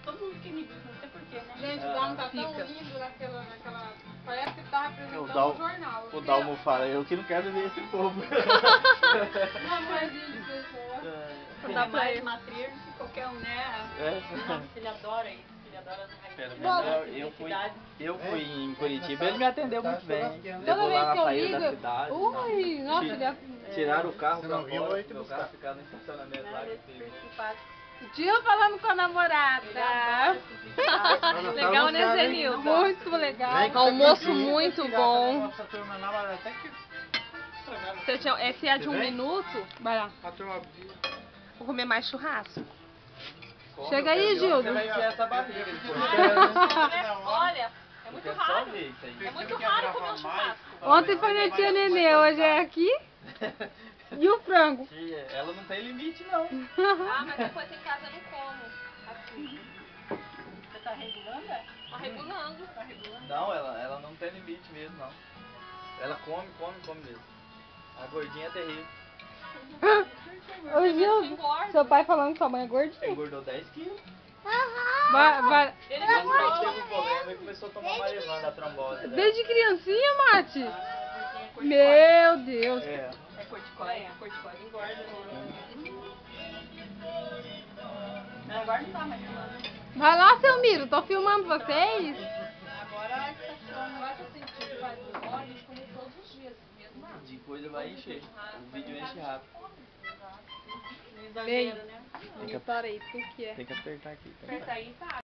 Todo mundo que me viu, não sei porquê, né? Gente, o Dalmo tá tão lindo naquela... Parece que tá apresentando um jornal. O Dalmo fala, eu que não quero ver esse povo. Um amorzinho de pessoa. Ele é mais matriz que qualquer um, né? Nossa, ele adora isso. Ele adora as raízes. Eu fui em Curitiba, ele me atendeu muito bem. Toda Levou lá vez que na eu saída da ligo... cidade. Ui, nossa, ele é... Tiraram o carro pra não viu, fora, eu ia te meu buscar. carro ficava no estacionamento lá. O tio falando com a namorada. Legal, né, Zenilda? Muito legal. Almoço muito bom. Esse é de 1 minuto. Vai lá. Vou comer mais churrasco. Chega aí, Gildo. Você vai encher essa barriga. Olha, é muito raro. É muito raro comer um churrasco. Ontem foi na tia Nenê, hoje é aqui. E o frango? Tia, ela não tem limite, não. Ah, mas depois em casa eu não como. Assim. Você tá regulando? Tá regulando. Tá regulando. Não, ela não tem limite mesmo, não. Ela come mesmo. A gordinha é terrível. Ô Gildo, seu pai falando que sua mãe é gordinha. Engordou 10 quilos. Ele Mas comprou. teve um problema e começou a tomar Marivan da trombose dela. Desde criancinha, Mate? Meu Deus. É. É corticóide engorda. Agora não tá mais filmando. Vai lá, seu Miro, tô filmando vocês. Agora a estação vai sentir que vai dos olhos como todos os dias. Mesmo assim. De coisa vai encher. O vídeo enche rápido. Não exagera, né? Não parei, por quê? Tem que apertar aqui. Aperta aí, tá?